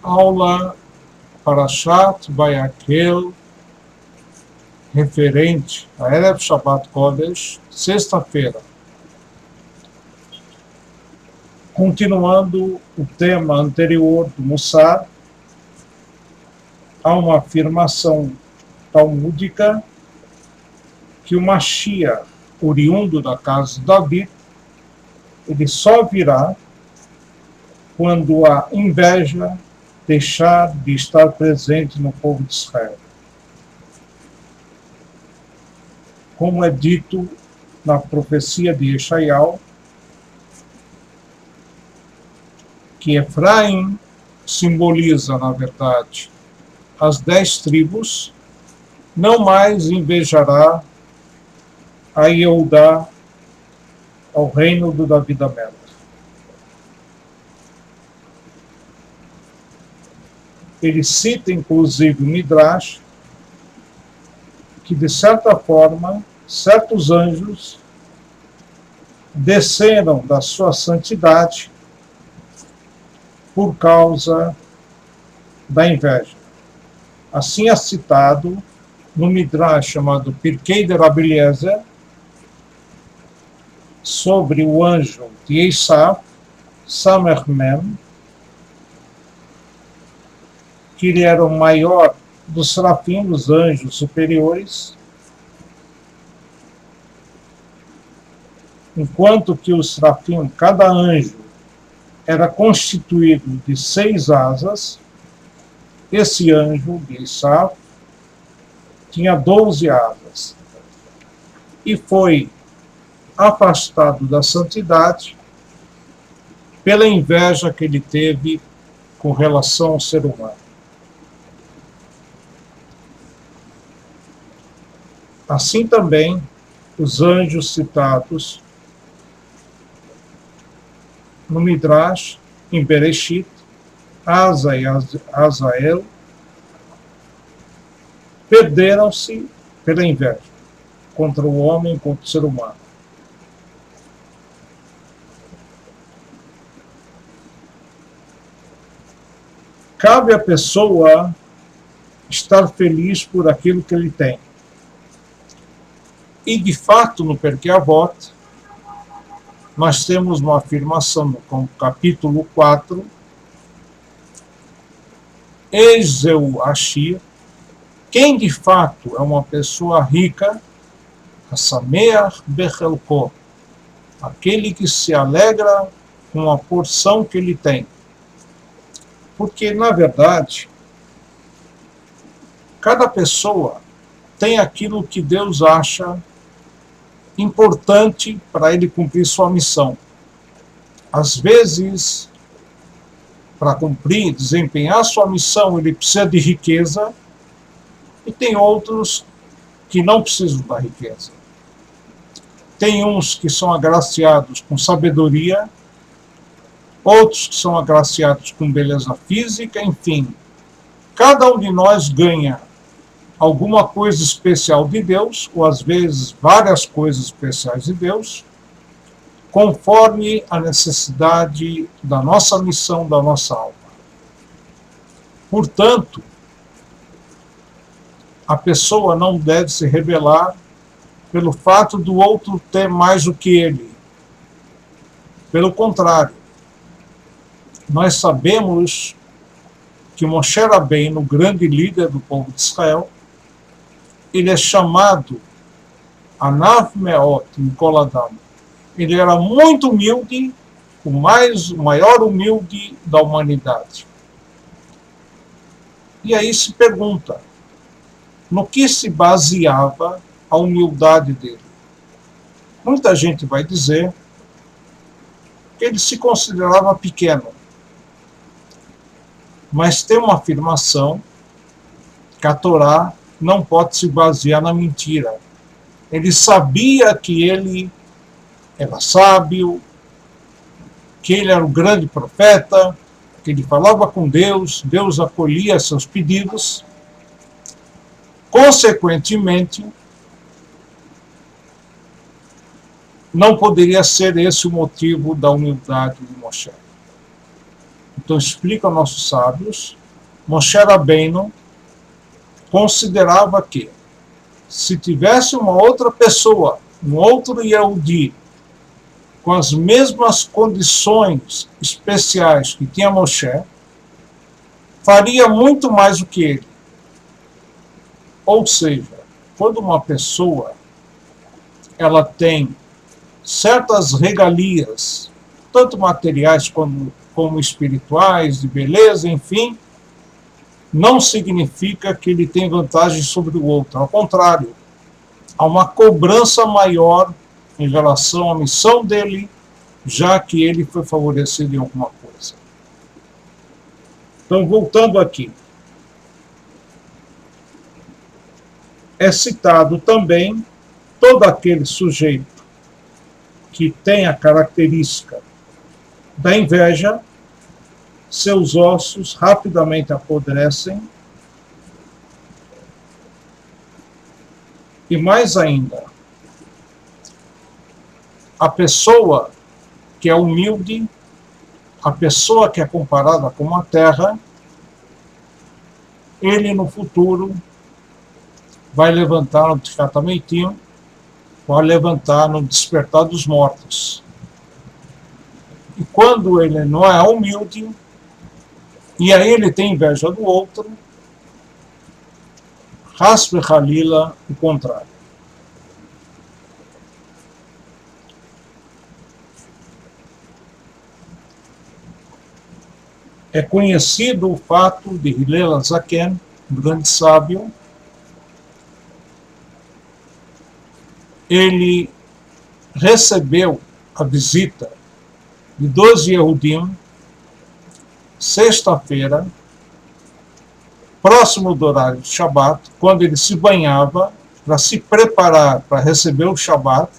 aula Parashat Vayakhel, referente a Erev Shabbat Kodesh, sexta-feira. Continuando o tema anterior do Mussar, há uma afirmação talmúdica que o Mashiach, oriundo da casa de Davi, ele só virá quando a inveja deixar de estar presente no povo de Israel. Como é dito na profecia de Yeshayahu, que Efraim simboliza, na verdade, as 10 tribos, não mais invejará a Yehudá, ao reino do Davi da Mela. Ele cita, inclusive, o Midrash, que, de certa forma, certos anjos desceram da sua santidade por causa da inveja. Assim é citado no Midrash chamado Pirkei de Rabi Eliezer, sobre o anjo de Esav, Samer Mem, que ele era o maior dos serafim, dos anjos superiores, enquanto que os serafim, cada anjo, era constituído de 6 asas. Esse anjo de Esav tinha 12 asas e foi afastado da santidade pela inveja que ele teve com relação ao ser humano. Assim também, os anjos citados no Midrash, em Bereshit, Asa e Azael, perderam-se pela inveja contra o homem, contra o ser humano. Cabe à pessoa estar feliz por aquilo que ele tem. E, de fato, no Perkei Avot, nós temos uma afirmação no capítulo 4, Ezeu Ashir, quem de fato é uma pessoa rica, Hasameach Bechelko, aquele que se alegra com a porção que ele tem. Porque, na verdade, cada pessoa tem aquilo que Deus acha importante para ele cumprir sua missão. Às vezes, para cumprir, desempenhar sua missão, ele precisa de riqueza, e tem outros que não precisam da riqueza. Tem uns que são agraciados com sabedoria, outros que são agraciados com beleza física, enfim. Cada um de nós ganha alguma coisa especial de Deus, ou às vezes várias coisas especiais de Deus, conforme a necessidade da nossa missão, da nossa alma. Portanto, a pessoa não deve se rebelar pelo fato do outro ter mais do que ele. Pelo contrário, nós sabemos que Moshe Rabbeinu, o grande líder do povo de Israel, ele é chamado Anav Meot Mikol Adam. Ele era muito humilde, o maior humilde da humanidade. E aí se pergunta, no que se baseava a humildade dele? Muita gente vai dizer que ele se considerava pequeno. Mas tem uma afirmação que a Torá não pode se basear na mentira. Ele sabia que ele era sábio, que ele era um grande profeta, que ele falava com Deus, Deus acolhia seus pedidos. Consequentemente, não poderia ser esse o motivo da humildade de Moshe. Então explica aos nossos sábios, Moshe Rabbeinu considerava que se tivesse uma outra pessoa, um outro Yehudi, com as mesmas condições especiais que tinha Moshe, faria muito mais do que ele. Ou seja, quando uma pessoa ela tem certas regalias, tanto materiais como espirituais, de beleza, enfim, não significa que ele tem vantagem sobre o outro. Ao contrário, há uma cobrança maior em relação à missão dele, já que ele foi favorecido em alguma coisa. Então, voltando aqui, é citado também todo aquele sujeito que tem a característica da inveja, seus ossos rapidamente apodrecem, e mais ainda, a pessoa que é humilde, a pessoa que é comparada com a terra, ele no futuro vai levantar no Ticatamitim, vai levantar no despertar dos mortos. E quando ele não é humilde, e aí ele tem inveja do outro, Hasbe Halila, o contrário. É conhecido o fato de Hillel Azaken, um grande sábio, ele recebeu a visita de 12 Yehudim, sexta-feira, próximo do horário de Shabat, quando ele se banhava para se preparar para receber o Shabat,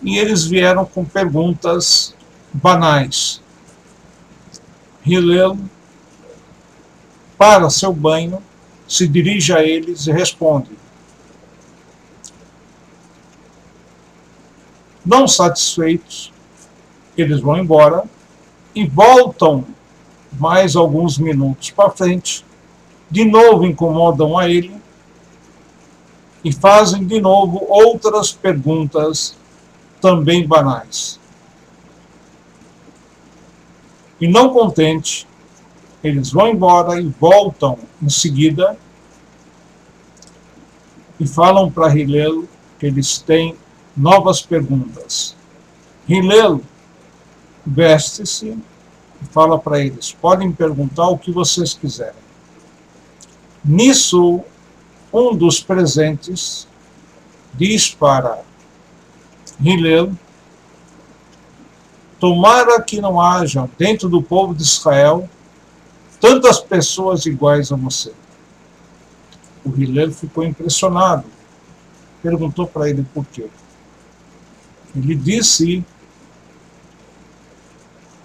e eles vieram com perguntas banais. Hillel, para seu banho, se dirige a eles e responde. Não satisfeitos, eles vão embora e voltam mais alguns minutos para frente, de novo incomodam a ele e fazem de novo outras perguntas também banais. E não contente, eles vão embora e voltam em seguida e falam para Hillel que eles têm novas perguntas. Hillel veste-se e fala para eles, podem perguntar o que vocês quiserem. Nisso, um dos presentes diz para Hillel, tomara que não haja dentro do povo de Israel tantas pessoas iguais a você. O Hillel ficou impressionado. Perguntou para ele por quê. Ele disse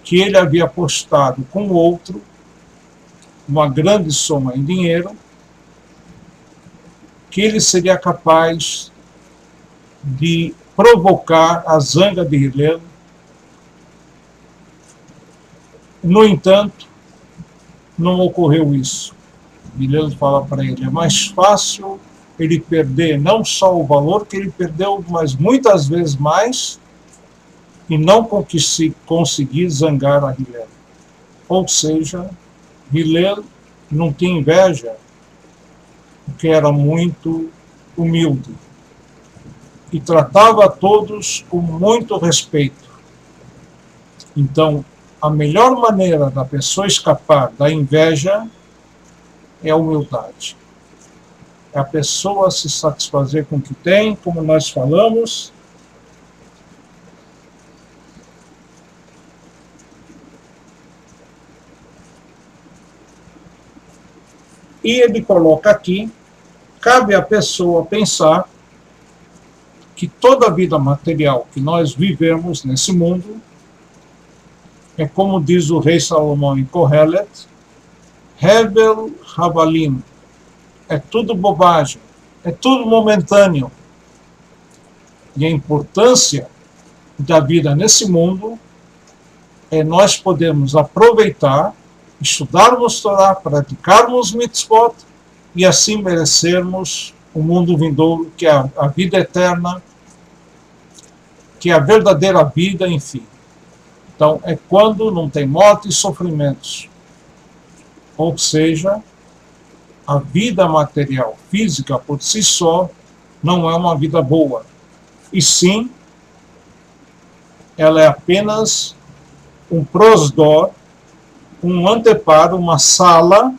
que ele havia apostado com o outro uma grande soma em dinheiro, que ele seria capaz de provocar a zanga de Hillel. No entanto, não ocorreu isso. Hillel fala para ele, é mais fácil ele perder não só o valor que ele perdeu, mas muitas vezes mais, e não conseguir zangar a Hillel. Ou seja, Hillel não tinha inveja, porque era muito humilde, e tratava a todos com muito respeito. Então, a melhor maneira da pessoa escapar da inveja é a humildade. É a pessoa se satisfazer com o que tem, como nós falamos. E ele coloca aqui, cabe à pessoa pensar que toda a vida material que nós vivemos nesse mundo é como diz o rei Salomão em Kohelet, Hebel Havalim, é tudo bobagem, é tudo momentâneo. E a importância da vida nesse mundo nós podemos aproveitar, estudarmos Torá, praticarmos mitzvot e assim merecermos o mundo vindouro, que é a vida eterna, que é a verdadeira vida, enfim. Então, é quando não tem morte e sofrimentos. Ou seja, a vida material, física, por si só, não é uma vida boa. E sim, ela é apenas um prosdor, um anteparo, uma sala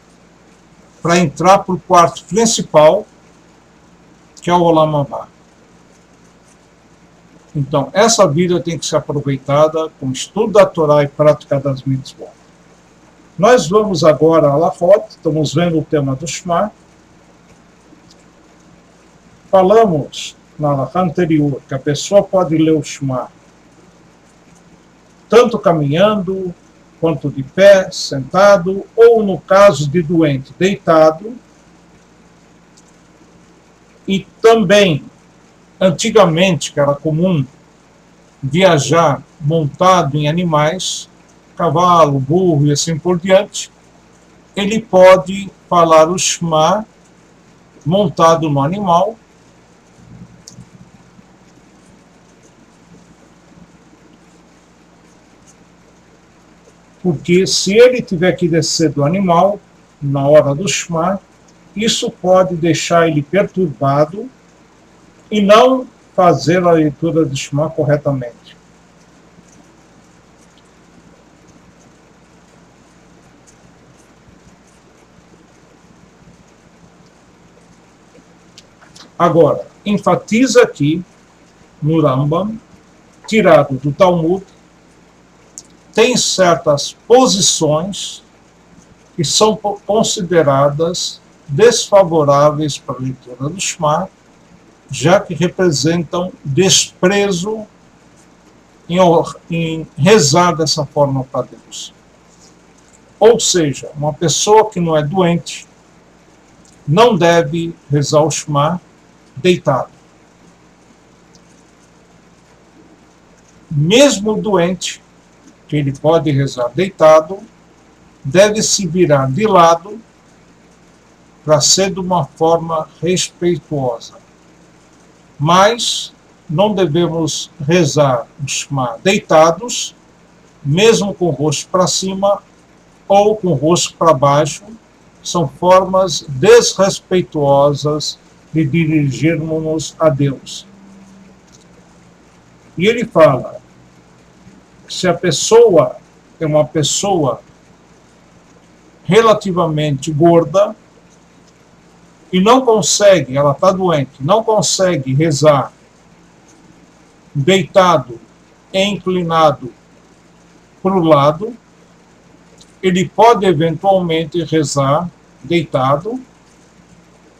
para entrar para o quarto principal, que é o Olam Abá. Então, essa vida tem que ser aproveitada com estudo da Torá e prática das mitzvot. Nós vamos agora a Alachot, estamos vendo o tema do Shema. Falamos na Alachá anterior que a pessoa pode ler o Shema tanto caminhando, quanto de pé, sentado, ou no caso de doente, deitado. E também, antigamente, que era comum viajar montado em animais, cavalo, burro e assim por diante, ele pode falar o Shema montado no animal, porque se ele tiver que descer do animal na hora do Shema, isso pode deixar ele perturbado e não fazer a leitura do Shema corretamente. Agora, enfatiza aqui no Rambam, tirado do Talmud, tem certas posições que são consideradas desfavoráveis para a leitura do Shema, já que representam desprezo em rezar dessa forma para Deus. Ou seja, uma pessoa que não é doente não deve rezar o Shema deitado. Mesmo doente, que ele pode rezar deitado, deve se virar de lado para ser de uma forma respeituosa. Mas não devemos rezar o Shema deitados, mesmo com o rosto para cima ou com o rosto para baixo. São formas desrespeituosas de dirigirmos a Deus. E ele fala, se a pessoa é uma pessoa relativamente gorda e não consegue, ela está doente, não consegue rezar deitado e inclinado para o lado, ele pode eventualmente rezar deitado,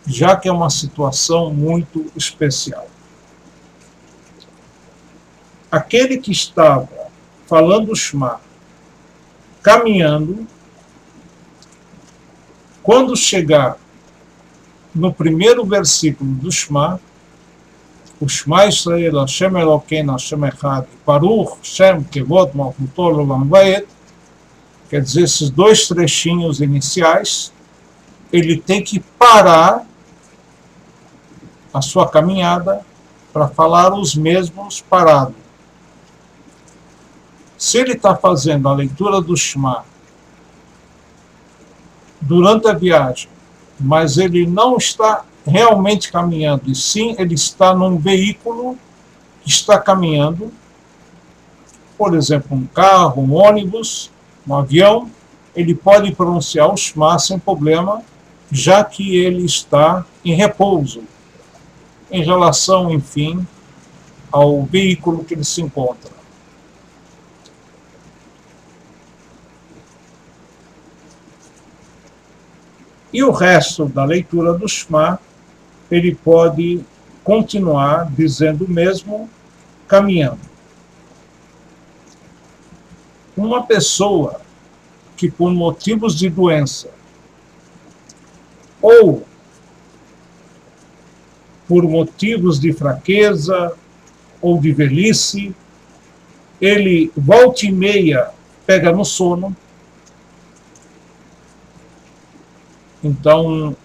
já que é uma situação muito especial. Aquele que estava falando o Shema, caminhando, quando chegar no primeiro versículo do Shema, o Shema Israel, Hashem Elokeinu, Hashem Echad, Baruch Shem Kevod Malchuto Olam Vaed, quer dizer, esses dois trechinhos iniciais, ele tem que parar a sua caminhada para falar os mesmos parado. Se ele está fazendo a leitura do Shema durante a viagem, mas ele não está realmente caminhando, e sim ele está num veículo que está caminhando, por exemplo, um carro, um ônibus, um avião, ele pode pronunciar o Shema sem problema, já que ele está em repouso, em relação, enfim, ao veículo que ele se encontra. E o resto da leitura do Shema, ele pode continuar dizendo o mesmo, caminhando. Uma pessoa que por motivos de doença ou por motivos de fraqueza ou de velhice, ele volta e meia pega no sono. Então,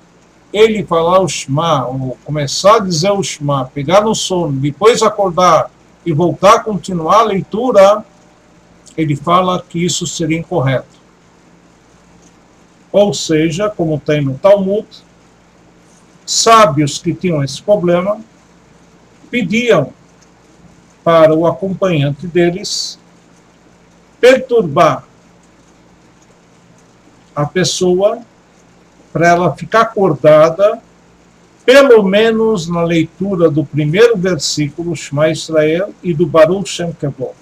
ele falar o Shema, ou começar a dizer o Shema, pegar no sono, depois acordar e voltar a continuar a leitura, ele fala que isso seria incorreto. Ou seja, como tem no Talmud, sábios que tinham esse problema pediam para o acompanhante deles perturbar a pessoa para ela ficar acordada, pelo menos na leitura do primeiro versículo, Shema Israel, e do Baruch Shem Kevod.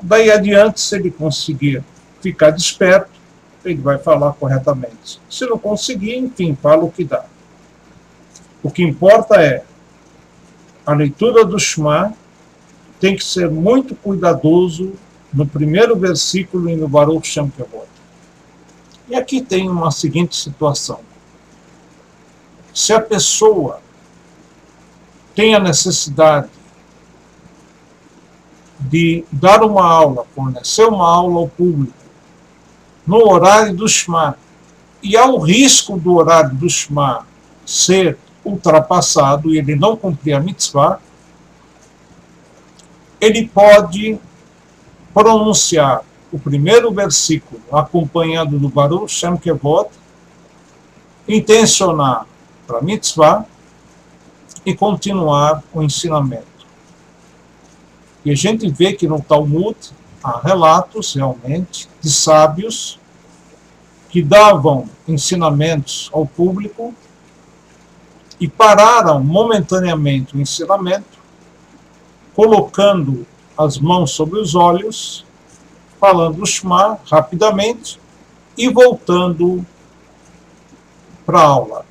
Daí adiante, se ele conseguir ficar desperto, ele vai falar corretamente. Se não conseguir, enfim, fala o que dá. O que importa é a leitura do Shema tem que ser muito cuidadoso no primeiro versículo e no Baruch Shem Kevod. E aqui tem uma seguinte situação. Se a pessoa tem a necessidade de dar uma aula, fornecer uma aula ao público, no horário do Shema, e há o risco do horário do Shema ser ultrapassado e ele não cumprir a mitzvah, ele pode pronunciar o primeiro versículo acompanhado do Baruch Shem Kevod, intencionar para a mitzvah e continuar o ensinamento. E a gente vê que no Talmud há relatos realmente de sábios que davam ensinamentos ao público e pararam momentaneamente o ensinamento, colocando as mãos sobre os olhos, falando o Shema rapidamente e voltando para a aula.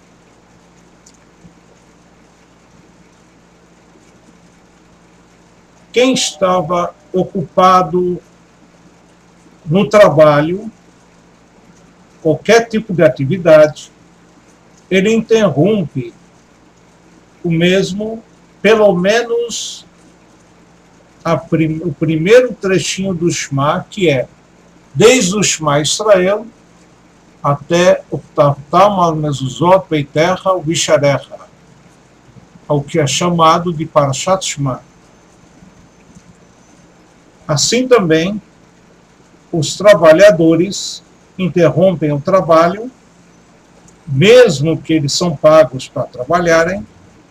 Quem estava ocupado no trabalho, qualquer tipo de atividade, ele interrompe o mesmo, pelo menos o primeiro trechinho do Shema, que é desde o Shema Israel até o Tartam al-Mezuzot Beiterra o Visharecha, ao que é chamado de Parashat Shema. Assim também, os trabalhadores interrompem o trabalho, mesmo que eles são pagos para trabalharem,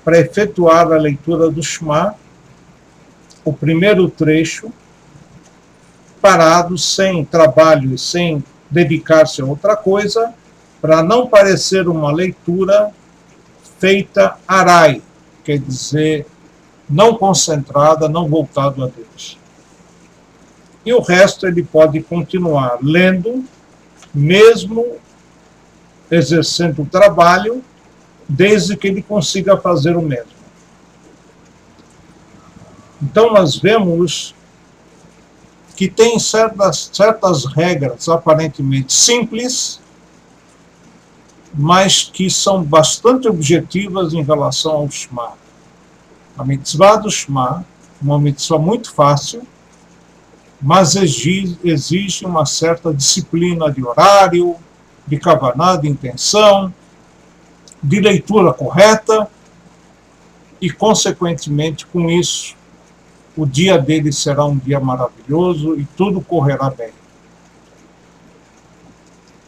para efetuar a leitura do Shema, o primeiro trecho, parados, sem trabalho e sem dedicar-se a outra coisa, para não parecer uma leitura feita arai, quer dizer, não concentrada, não voltado a Deus. E o resto ele pode continuar lendo, mesmo exercendo o trabalho, desde que ele consiga fazer o mesmo. Então nós vemos que tem certas regras aparentemente simples, mas que são bastante objetivas em relação ao Shema. A mitzvah do Shema, uma mitzvah muito fácil, mas exige uma certa disciplina de horário, de kavaná, de intenção, de leitura correta, e, consequentemente, com isso, o dia dele será um dia maravilhoso e tudo correrá bem.